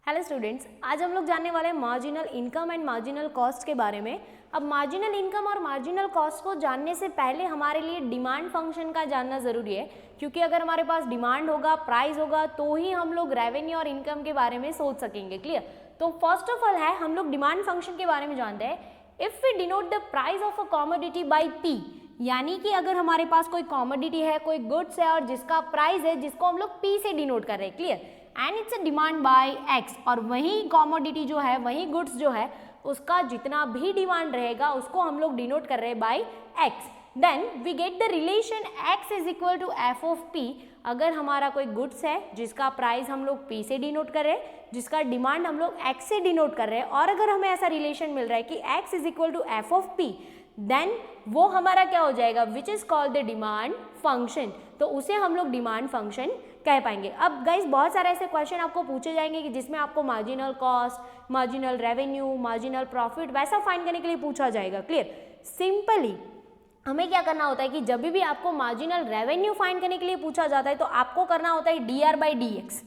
Hello students, आज हम लोग जानने वाले हैं marginal income and marginal cost के बारे में। अब मार्जिनल इनकम और मार्जिनल कॉस्ट को जानने से पहले हमारे लिए डिमांड फंक्शन का जानना ज़रूरी है, क्योंकि अगर हमारे पास डिमांड होगा, प्राइस होगा, तो ही हम लोग रेवेन्यू और इनकम के बारे में सोच सकेंगे। क्लियर? तो फर्स्ट ऑफ ऑल है हम लोग डिमांड फंक्शन के बारे में जानते हैं। If we denote the price of a commodity by P, यानी कि अगर हमारे पास कोई कॉमोडिटी है, कोई गुड्स है और जिसका प्राइस है जिसको हम लोग पी से डिनोट कर रहे हैं। Clear? And it's a demand by x, और वही कॉमोडिटी जो है, वही गुड्स जो है, उसका जितना भी डिमांड रहेगा उसको हम लोग डिनोट कर रहे हैं by X. Then we get the relation X is equal to F of P. अगर हमारा कोई गुड्स है जिसका प्राइस हम लोग पी से डिनोट कर रहे हैं, जिसका डिमांड हम लोग एक्स से डिनोट कर रहे हैं, और अगर हमें ऐसा रिलेशन मिल रहा है कि X is equal to F of P, then वो हमारा क्या हो जाएगा, which is called the demand function. तो उसे हम लोग डिमांड फंक्शन कह पाएंगे। अब गाइज बहुत सारे ऐसे क्वेश्चन आपको पूछे जाएंगे कि जिसमें आपको marginal cost, marginal revenue, marginal profit वैसा फाइंड करने के लिए पूछा जाएगा। क्लियर? सिंपली हमें क्या करना होता है कि जब भी आपको मार्जिनल रेवेन्यू फाइंड करने के लिए पूछा जाता है तो आपको करना होता है डी बाई डी एक्स।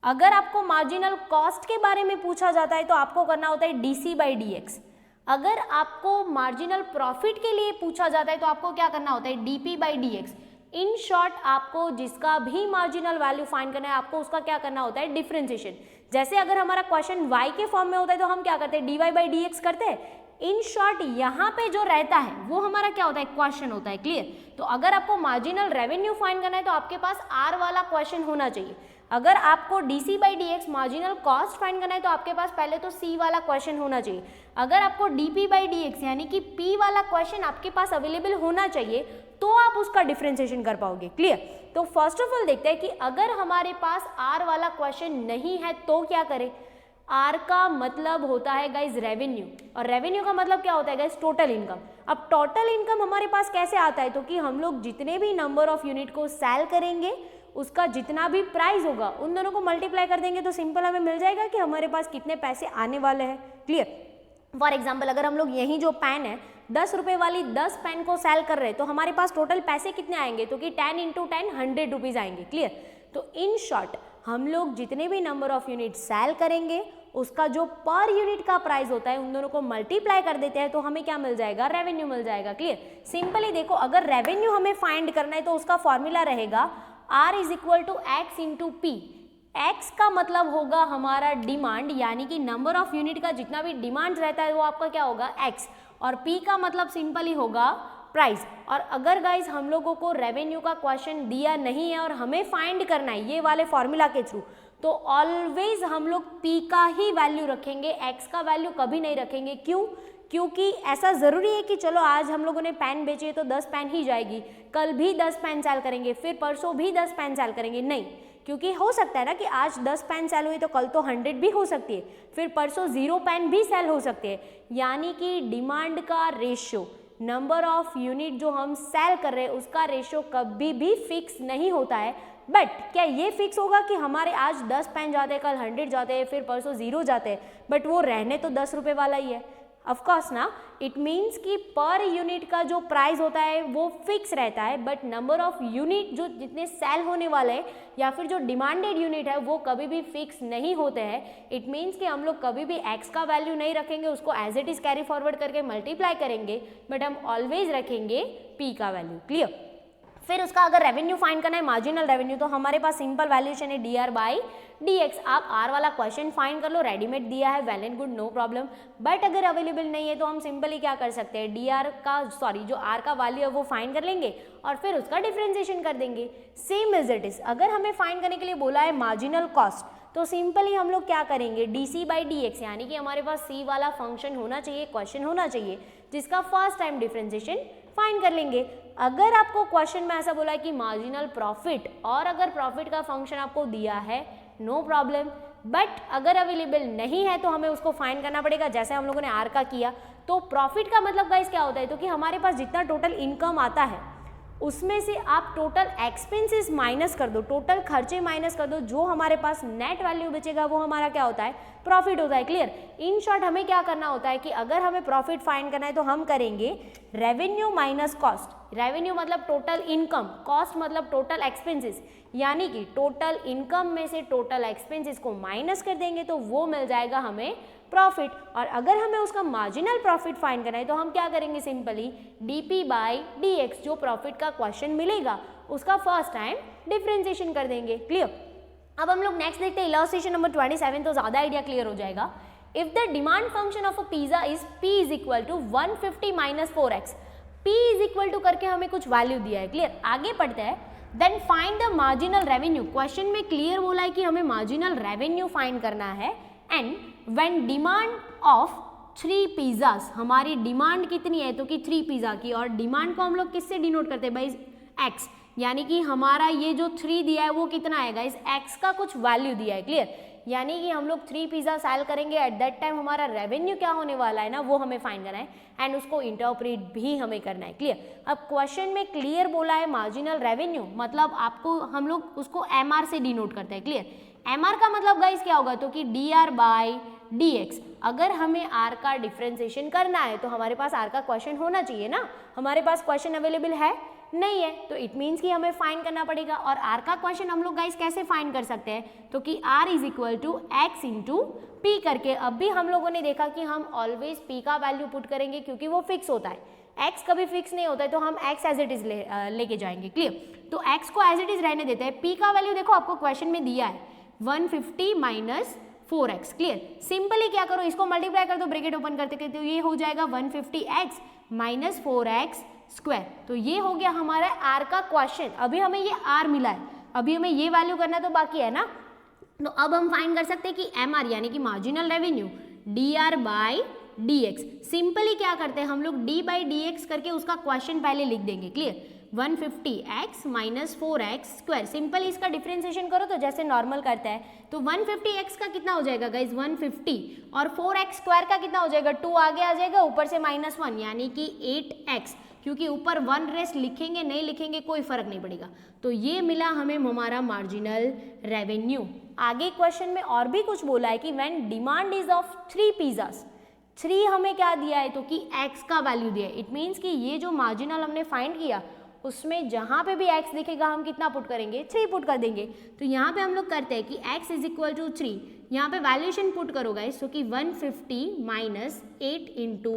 अगर आपको मार्जिनल कॉस्ट के बारे में पूछा जाता है तो आपको करना होता है डी बाई डी एक्स। अगर आपको मार्जिनल प्रॉफिट के लिए पूछा जाता है तो आपको क्या करना होता है D by D x. In short आपको जिसका भी मार्जिनल वैल्यू फाइंड करना है आपको उसका क्या करना होता है डिफरेंशिएशन। जैसे अगर हमारा क्वेश्चन y के फॉर्म में होता है तो हम क्या करते हैं D Y by D X करते हैं। इन शॉर्ट यहाँ पे जो रहता है वो हमारा क्या होता है क्वेश्चन होता है। क्लियर? तो अगर आपको मार्जिनल रेवेन्यू फाइंड करना है तो आपके पास r वाला क्वेश्चन होना चाहिए। अगर आपको D by D x marginal cost find करना है तो आपके पास पहले तो c वाला क्वेश्चन होना चाहिए। अगर आपको डी बाई डी एक्स यानी कि p वाला क्वेश्चन आपके पास अवेलेबल होना चाहिए तो आप उसका डिफरेंशिएशन कर पाओगे। क्लियर? तो फर्स्ट ऑफ ऑल देखते हैं कि अगर हमारे पास r वाला क्वेश्चन नहीं है तो क्या करें। r का मतलब होता है गाइज रेवेन्यू, और रेवेन्यू का मतलब क्या होता है गाइज टोटल इनकम। अब टोटल इनकम हमारे पास कैसे आता है, तो कि हम लोग जितने भी नंबर ऑफ यूनिट को सेल करेंगे उसका जितना भी प्राइस होगा उन दोनों को मल्टीप्लाई कर देंगे तो सिंपल हमें मिल जाएगा कि हमारे पास कितने पैसे आने वाले हैं। क्लियर? फॉर एग्जाम्पल अगर हम लोग यही जो पेन है 10 रुपये वाली 10 पेन को सेल कर रहे हैं तो हमारे पास टोटल पैसे कितने आएंगे, तो कि 10 इंटू 10 100 रुपीज़ आएंगे। क्लियर? तो इन शॉर्ट हम लोग जितने भी नंबर ऑफ यूनिट सेल करेंगे उसका जो पर यूनिट का प्राइस होता है उन दोनों को मल्टीप्लाई कर देते हैं तो हमें क्या मिल जाएगा, रेवेन्यू मिल जाएगा। क्लियर? सिंपली देखो, अगर रेवेन्यू हमें फाइंड करना है तो उसका फॉर्मूला रहेगा R is equal to X into P. X का मतलब होगा हमारा डिमांड, यानी कि नंबर ऑफ यूनिट का जितना भी डिमांड रहता है वो आपका क्या होगा एक्स, और पी का मतलब सिंपली होगा प्राइस। और अगर गाइज हम लोगों को रेवेन्यू का क्वेश्चन दिया नहीं है और हमें फाइंड करना है ये वाले फॉर्मूला के थ्रू, तो ऑलवेज हम लोग पी का ही वैल्यू रखेंगे, एक्स का वैल्यू कभी नहीं रखेंगे। क्यों? क्योंकि ऐसा ज़रूरी है कि चलो आज हम लोगों ने पेन बेचे तो 10 पेन ही जाएगी, कल भी 10 पेन सेल करेंगे, फिर परसों भी 10 पेन सेल करेंगे, नहीं। क्योंकि हो सकता है ना कि आज 10 पेन सेल हुई तो कल तो 100 भी हो सकती है, फिर परसों 0 पेन भी सेल हो सकते हैं। यानी कि डिमांड का रेशियो, नंबर ऑफ यूनिट जो हम सेल कर रहे हैं उसका रेशियो कभी भी फिक्स नहीं होता है। बट क्या ये फिक्स होगा कि हमारे आज 10 पेन जाते हैं, कल 100 जाते हैं, फिर परसों 0 जाते हैं, बट वो रहने तो 10 रुपये वाला ही है? ऑफकोर्स ना। इट मीन्स कि पर यूनिट का जो प्राइस होता है वो फिक्स रहता है, बट नंबर ऑफ यूनिट जो जितने सेल होने वाले हैं या फिर जो डिमांडेड यूनिट है वो कभी भी फिक्स नहीं होते हैं। इट मीन्स कि हम लोग कभी भी एक्स का वैल्यू नहीं रखेंगे, उसको as it is carry forward करके मल्टीप्लाई करेंगे, बट हम ऑलवेज रखेंगे पी का वैल्यू। क्लियर? फिर उसका अगर रेवेन्यू फाइंड करना है मार्जिनल रेवेन्यू, तो हमारे पास सिंपल वैल्यूएशन है D R by D X. आप आर वाला क्वेश्चन फाइंड कर लो, रेडीमेड दिया है, well and good, no problem. But अगर अवेलेबल नहीं है तो हम सिंपली क्या कर सकते हैं, डी आर का जो आर का वैल्यू है वो फाइंड कर लेंगे और फिर उसका डिफरेंशिएशन कर देंगे। सेम एज इट इज अगर हमें फाइंड करने के लिए बोला है मार्जिनल कॉस्ट तो सिंपली हम लोग क्या करेंगे D C by D X, यानी कि हमारे पास सी वाला फंक्शन होना चाहिए, क्वेश्चन होना चाहिए जिसका फर्स्ट टाइम डिफरेंशिएशन फाइंड कर लेंगे। अगर आपको क्वेश्चन में ऐसा बोला है कि मार्जिनल प्रॉफिट, और अगर प्रॉफिट का फंक्शन आपको दिया है नो प्रॉब्लम, बट अगर अवेलेबल नहीं है तो हमें उसको फाइंड करना पड़ेगा जैसे हम लोगों ने आर का किया। तो प्रॉफिट का मतलब गाइस क्या होता है, तो कि हमारे पास जितना टोटल इनकम आता है उसमें से आप टोटल एक्सपेंसेस माइनस कर दो, टोटल खर्चे माइनस कर दो, जो हमारे पास नेट वैल्यू बचेगा वो हमारा क्या होता है, प्रॉफिट होता है। क्लियर? इन शॉर्ट हमें क्या करना होता है कि अगर हमें प्रॉफिट फाइंड करना है तो हम करेंगे रेवेन्यू माइनस कॉस्ट। रेवेन्यू मतलब टोटल इनकम, कॉस्ट मतलब टोटल एक्सपेंसेस, यानी कि टोटल इनकम में से टोटल एक्सपेंसेस को माइनस कर देंगे तो वो मिल जाएगा हमें प्रॉफिट। और अगर हमें उसका मार्जिनल प्रॉफिट फाइंड करना है तो हम क्या करेंगे, सिंपली डीपी बाई डीएक्स, जो प्रॉफिट का क्वेश्चन मिलेगा उसका फर्स्ट टाइम डिफरेंशिएशन कर देंगे। क्लियर। अब हम लोग नेक्स्ट देखते हैं इलस्ट्रेशन नंबर 27, तो ज्यादा आइडिया क्लियर हो जाएगा। If the demand function of a pizza is p is equal to 150 minus 4x, p is equal to करके हमें कुछ वैल्यू दिया है। क्लियर। आगे पढ़ते हैं। Then find the marginal revenue, question में क्लियर बोला है कि हमें मार्जिनल रेवेन्यू फाइंड करना है। And when demand of 3 pizzas, हमारी डिमांड कितनी है तो कि 3 पिज्जा की, और डिमांड को हम लोग किससे डिनोट करते हैं भाई, x, यानी कि हमारा ये जो 3 दिया है वो कितना आएगा, इस x का कुछ वैल्यू दिया है। क्लियर। यानी कि हम लोग 3 पिज्जा सेल करेंगे, एट दैट टाइम हमारा रेवेन्यू क्या होने वाला है ना, वो हमें फाइंड करना है एंड उसको इंटरप्रेट भी हमें करना है। क्लियर। अब क्वेश्चन में क्लियर बोला है मार्जिनल रेवेन्यू, मतलब आपको हम लोग उसको MR से डिनोट करते हैं। क्लियर। MR का मतलब गाइस क्या होगा, तो कि DR बाई DX। अगर हमें R का डिफरेंशिएशन करना है तो हमारे पास R का क्वेश्चन होना चाहिए ना, हमारे पास क्वेश्चन अवेलेबल है नहीं है, तो इट मीन्स कि हमें फाइंड करना पड़ेगा। और R का क्वेश्चन हम लोग गाइस कैसे फाइंड कर सकते हैं, तो कि R is equal to x into P करके। अब भी हम लोगों ने देखा कि हम ऑलवेज P का वैल्यू पुट करेंगे क्योंकि वो फिक्स होता है, x कभी फिक्स नहीं होता है, तो हम x एज इट इज लेके जाएंगे। क्लियर। तो x को एज इट इज रहने देते हैं। P का वैल्यू देखो आपको क्वेश्चन में दिया है 150 माइनस 4x। क्लियर। सिंपली क्या करो, इसको मल्टीप्लाई कर दो, ब्रैकेट ओपन करते करते, तो ये हो जाएगा 150x माइनस 4x स्क्वायर। तो ये हो गया हमारा R का क्वेश्चन। अभी हमें ये R मिला है, अभी हमें ये वैल्यू करना तो बाकी है ना। तो अब हम फाइंड कर सकते हैं कि MR यानी कि marginal revenue DR by DX। Simply क्या करते हैं हम लोग, D बाई DX करके उसका क्वेश्चन पहले लिख देंगे। Clear. 150x minus 4x square, simple इसका डिफरेंशिएशन करो तो जैसे नॉर्मल करता है, तो 150x का कितना हो जाएगा गाइज 150, और 4x स्क्वायर का कितना हो जाएगा, 2 आगे आ जाएगा, ऊपर से -1 यानी कि 8x, क्योंकि ऊपर 1 रेस्ट लिखेंगे नहीं लिखेंगे कोई फर्क नहीं पड़ेगा। तो ये मिला हमें हमारा मार्जिनल रेवेन्यू। आगे क्वेश्चन में और भी कुछ बोला है कि when demand is of 3 pizzas, 3 हमें क्या दिया है, तो कि x का वैल्यू दिया है। इट मीन्स कि ये जो मार्जिनल हमने फाइंड किया उसमें जहाँ पे भी x दिखेगा हम कितना पुट करेंगे, 3 पुट कर देंगे। तो यहाँ पे हम लोग करते हैं कि x इज इक्वल टू 3, यहाँ पे वैल्यूएशन पुट करो गाइस, तो कि 150 माइनस 8 इंटू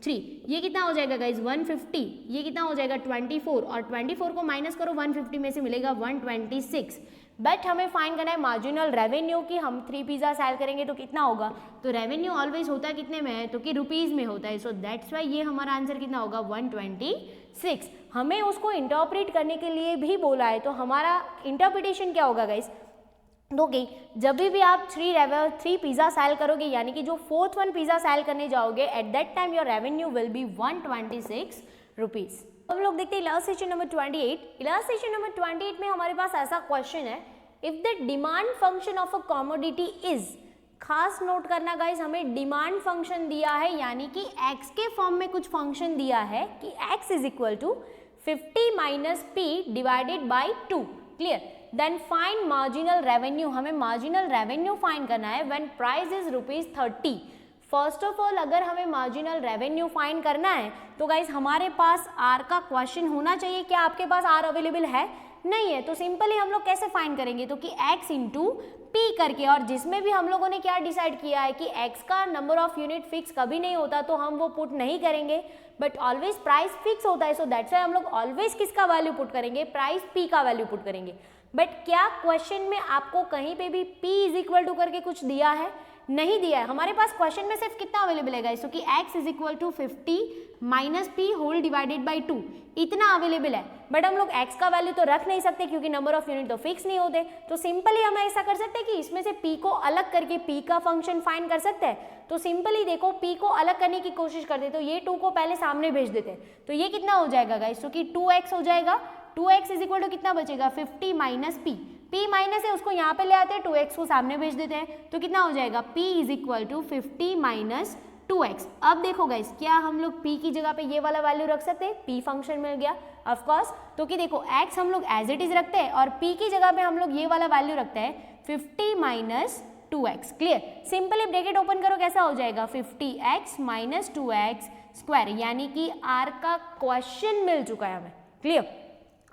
3, ये कितना हो जाएगा गाइस 150, ये कितना हो जाएगा 24, और 24 को माइनस करो 150 में से मिलेगा 126। बट हमें फाइंड करना है मार्जिनल रेवेन्यू कि हम 3 पिज्जा सेल करेंगे तो कितना होगा, तो रेवेन्यू ऑलवेज होता है कितने में है, तो कि रुपीज़ में होता है। सो दैट्स वाई ये हमारा आंसर कितना होगा 126। हमें उसको इंटरप्रेट करने के लिए भी बोला है, तो हमारा इंटरप्रिटेशन क्या होगा गाइस, ओके, जब भी आप 3 पिज्जा सेल करोगे यानी कि जो 4th वन पिज्जा सेल करने जाओगे, at that time your revenue will be 126 rupees. हम लोग देखते हैं इलस्ट्रेशन नंबर 28। इलस्ट्रेशन नंबर 28 में हमारे पास ऐसा क्वेश्चन है, if the demand function of a commodity is, खास नोट करना गाइस, हमें डिमांड फंक्शन दिया है यानी कि x के फॉर्म में कुछ फंक्शन दिया है कि x is equal to 50 minus p divided by 2। Clear. Then find marginal revenue, हमें मार्जिनल रेवेन्यू फाइंड करना है when price is ₹30। First of all अगर हमें मार्जिनल रेवेन्यू फाइंड करना है तो गाइज हमारे पास R का क्वेश्चन होना चाहिए। क्या आपके पास R अवेलेबल है? नहीं है। तो सिंपली हम लोग कैसे फाइंड करेंगे, तो कि x इंटू पी करके, और जिसमें भी हम लोगों ने क्या डिसाइड किया है कि x का नंबर ऑफ यूनिट फिक्स कभी नहीं होता तो हम वो पुट नहीं करेंगे, बट ऑलवेज प्राइस फिक्स होता है। सो दैट्स वाई हम लोग ऑलवेज किसका वैल्यू पुट करेंगे, प्राइस p का वैल्यू पुट करेंगे। बट क्या क्वेश्चन में आपको कहीं पे भी p इज इक्वल टू करके कुछ दिया है? नहीं दिया है। हमारे पास क्वेश्चन में सिर्फ कितना अवेलेबल है गाइस, तो कि x is equal to 50 minus P whole divided by 2, इतना अवेलेबल है। बट हम लोग x का वैल्यू तो रख नहीं सकते क्योंकि नंबर ऑफ यूनिट तो फिक्स नहीं होते। तो सिंपली हम ऐसा कर सकते हैं कि इसमें से p को अलग करके p का फंक्शन फाइंड कर सकते हैं। तो सिंपली देखो p को अलग करने की कोशिश करते, तो ये 2 को पहले सामने भेज देते हैं, तो ये कितना हो जाएगा गाइस, तो कि 2x हो जाएगा। 2x इज इक्वल टू कितना बचेगा, 50 माइनस p, p माइनस है उसको यहाँ पे ले आते हैं, 2x को सामने भेज देते हैं, तो कितना हो जाएगा, p is equal to 50 minus 2x। अब देखो गाइस, क्या हम लोग p की जगह पे ये वाला वैल्यू रख सकते हैं, p फंक्शन मिल गया ऑफ कोर्स। तो कि देखो x हम लोग एज इट इज रखते हैं और p की जगह पे हम लोग ये वाला वैल्यू रखते हैं 50 minus 2x। Clear, simply bracket open करो, कैसा हो जाएगा 50x माइनस 2x स्क्वायर, यानी कि आर का क्वेश्चन मिल चुका है हमें। क्लियर,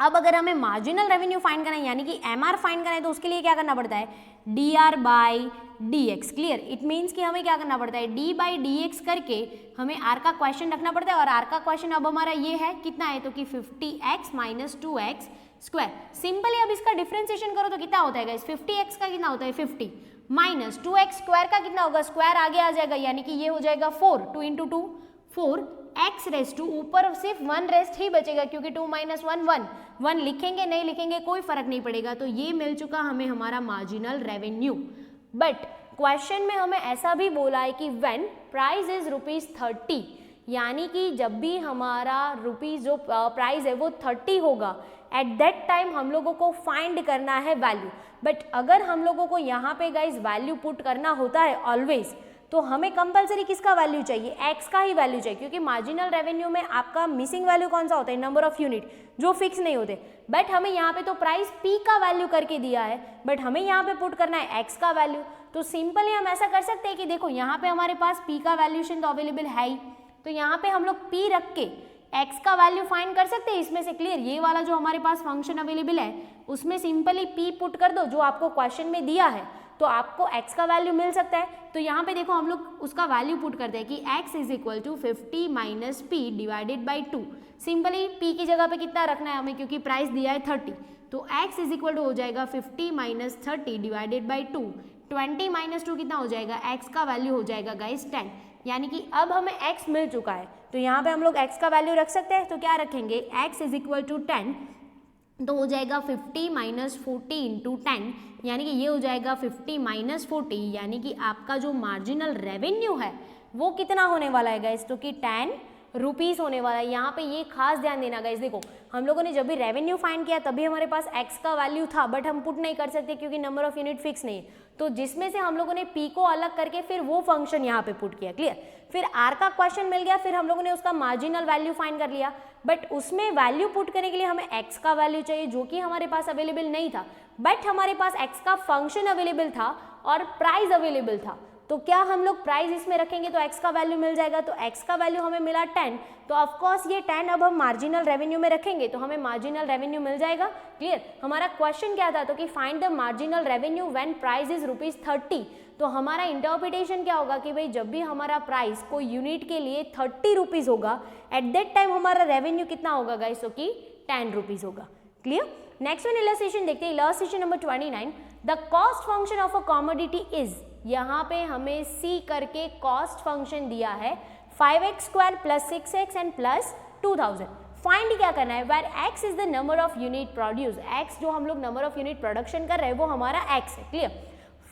अब अगर हमें मार्जिनल रेवेन्यू फाइंड करना है यानी कि एमआर फाइंड करना है तो उसके लिए क्या करना पड़ता है, dr by dx। Clear, it means कि हमें क्या करना पड़ता है, d बाई dx करके हमें r का क्वेश्चन रखना पड़ता है, और r का क्वेश्चन अब हमारा ये है कितना है, तो कि 50x minus 2x square. Simply अब इसका डिफ्रेंसिएशन करो तो कितना होता है गाइस, 50x का कितना होता है 50 माइनस 2x स्क्वायर का कितना होगा, स्क्वायर आगे आ जाएगा यानी कि ये हो जाएगा 4, 2 इंटू 2 4, x रेस टू ऊपर सिर्फ 1 रेस्ट ही बचेगा क्योंकि 2 माइनस 1 1, 1 लिखेंगे नहीं लिखेंगे कोई फर्क नहीं पड़ेगा। तो ये मिल चुका हमें हमारा मार्जिनल रेवेन्यू। बट क्वेश्चन में हमें ऐसा भी बोला है कि व्हेन प्राइस इज ₹30, यानी कि जब भी हमारा रुपीज जो प्राइस है वो 30 होगा, एट दैट टाइम हम लोगों को फाइंड करना है वैल्यू। बट अगर हम लोगों को यहाँ पे गाइज वैल्यू पुट करना होता है ऑलवेज, तो हमें कंपलसरी किसका वैल्यू चाहिए, x का ही वैल्यू चाहिए, क्योंकि मार्जिनल रेवेन्यू में आपका मिसिंग वैल्यू कौन सा होता है, नंबर ऑफ यूनिट, जो फिक्स नहीं होते। बट हमें यहाँ पे तो प्राइस p का वैल्यू करके दिया है, बट हमें यहाँ पे पुट करना है x का वैल्यू। तो सिंपली हम ऐसा कर सकते हैं कि देखो यहाँ पे हमारे पास p का वैल्यूएशन तो अवेलेबल है ही, तो यहाँ पे हम लोग p रख के x का वैल्यू फाइंड कर सकते हैं इसमें से। क्लियर, ये वाला जो हमारे पास फंक्शन अवेलेबल है उसमें सिंपली p पुट कर दो जो आपको क्वेश्चन में दिया है, तो आपको x का वैल्यू मिल सकता है। तो यहाँ पे देखो हम लोग उसका वैल्यू पुट करते हैं कि x is equal to 50 minus P divided by 2। Simply p की जगह पे कितना रखना है हमें, क्योंकि प्राइस दिया है 30, तो x इज इक्वल टू हो जाएगा 50 माइनस 30 डिवाइडेड बाई 2। 20 माइनस 2 कितना हो जाएगा, x का वैल्यू हो जाएगा गाइस 10, यानी कि अब हमें x मिल चुका है। तो यहाँ पे हम लोग x का वैल्यू रख सकते हैं, तो क्या रखेंगे, x इज इक्वल टू 10, तो हो जाएगा 50 माइनस 40 इंटू 10, यानी कि ये हो जाएगा 50 माइनस 40, यानी कि आपका जो मार्जिनल रेवेन्यू है वो कितना होने वाला है गाइस, तो कि 10 रुपीस होने वाला है। यहाँ पे ये खास ध्यान देना गाइस, देखो हम लोगों ने जब भी रेवेन्यू फाइंड किया तभी हमारे पास x का वैल्यू था, बट हम पुट नहीं कर सकते क्योंकि नंबर ऑफ यूनिट फिक्स नहीं है, तो जिसमें से हम लोगों ने p को अलग करके फिर वो फंक्शन यहाँ पे पुट किया। क्लियर, फिर r का क्वेश्चन मिल गया, फिर हम लोगों ने उसका मार्जिनल वैल्यू फाइंड कर लिया, बट उसमें वैल्यू पुट करने के लिए हमें x का वैल्यू चाहिए जो कि हमारे पास अवेलेबल नहीं था, बट हमारे पास x का फंक्शन अवेलेबल था और प्राइस अवेलेबल था। तो क्या हम लोग प्राइस इसमें रखेंगे तो x का वैल्यू मिल जाएगा, तो x का वैल्यू हमें मिला 10, तो ऑफकोर्स ये 10 अब हम मार्जिनल रेवेन्यू में रखेंगे तो हमें मार्जिनल रेवेन्यू मिल जाएगा। क्लियर, हमारा क्वेश्चन क्या था, तो कि find the marginal revenue when price is ₹30। तो हमारा इंटरप्रिटेशन क्या होगा कि भाई जब भी हमारा प्राइस कोई यूनिट के लिए 30 रुपीज़ होगा, एट दैट टाइम हमारा रेवेन्यू कितना होगा गाइस, तो कि 10 रुपीज़ होगा। क्लियर, नेक्स्ट वन इलस्ट्रेशन देखते हैं, illustration number 29, the cost function of a commodity is, यहाँ पे हमें c करके कॉस्ट फंक्शन दिया है 5x square plus 6x and plus 2000। Find क्या करना है, where x is the number of unit produce, x जो हम लोग नंबर ऑफ यूनिट प्रोडक्शन कर रहे हैं वो हमारा x है। Clear,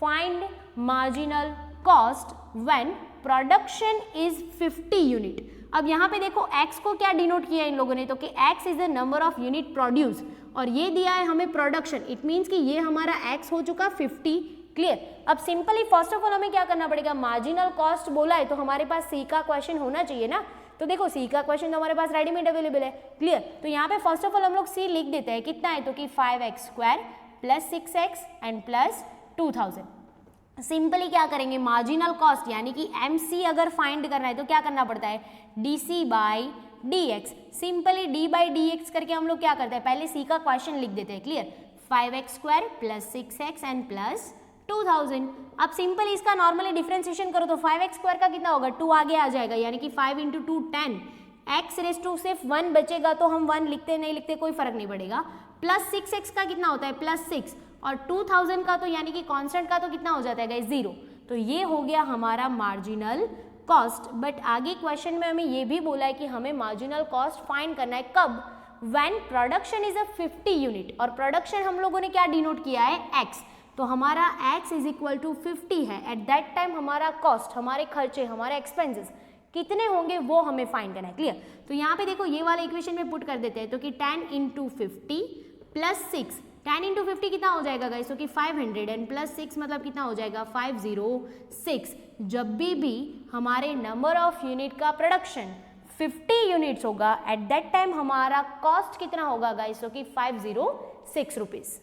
find marginal cost when production is 50 unit. अब यहाँ पे देखो x को क्या डिनोट किया इन लोगों ने, तो कि x is the number of unit produce, और ये दिया है हमें प्रोडक्शन, इट मीन्स कि ये हमारा x हो चुका 50। क्लियर, अब सिंपली फर्स्ट ऑफ ऑल हमें क्या करना पड़ेगा, मार्जिनल कॉस्ट बोला है तो हमारे पास c का क्वेश्चन होना चाहिए ना, तो देखो c का क्वेश्चन तो हमारे पास रेडीमेड अवेलेबल है। क्लियर, तो यहाँ पे फर्स्ट ऑफ ऑल हम लोग c लिख देते हैं, कितना है, तो कि 5x square plus 6x and plus 2000। Simply क्या करेंगे, मार्जिनल कॉस्ट यानी कि MC अगर फाइंड करना है तो क्या करना पड़ता है, DC by dx। Simply d by dx करके हम लोग क्या करते हैं, पहले c का क्वेश्चन लिख देते हैं। Clear, 5x square plus 6x and plus 2000। अब सिंपल इसका नॉर्मली डिफरेंशिएशन करो तो 5x स्क्वायर का कितना होगा, 2 आगे आ जाएगा, यानी कि 5 इंटू 2 10, x रेस टू सिर्फ 1 बचेगा तो हम 1 लिखते नहीं लिखते कोई फर्क नहीं पड़ेगा, प्लस 6x का कितना होता है प्लस 6, और 2000 का तो यानी कि कांस्टेंट का तो कितना हो जाता है गाइस 0। तो ये हो गया हमारा मार्जिनल कॉस्ट। बट आगे क्वेश्चन में हमें ये भी बोला है कि हमें मार्जिनल कॉस्ट फाइंड करना है कब, when production is a 50 unit, और प्रोडक्शन हम लोगों ने क्या डिनोट किया है x, तो हमारा x इज इक्वल टू 50 है, एट दैट टाइम हमारा कॉस्ट, हमारे खर्चे, हमारे एक्सपेंसेस कितने होंगे वो हमें फाइंड करना है। क्लियर, तो यहाँ पे देखो ये वाला इक्वेशन में पुट कर देते हैं, तो कि 10 इंटू 50 प्लस 6, 10 इंटू 50 कितना हो जाएगा गाइस, तो कि 500 एंड प्लस 6 मतलब कितना हो जाएगा 506। जब भी हमारे नंबर ऑफ यूनिट का प्रोडक्शन 50 यूनिट्स होगा, एट दैट टाइम हमारा कॉस्ट कितना होगा गाइस, तो कि 506 रुपीज़।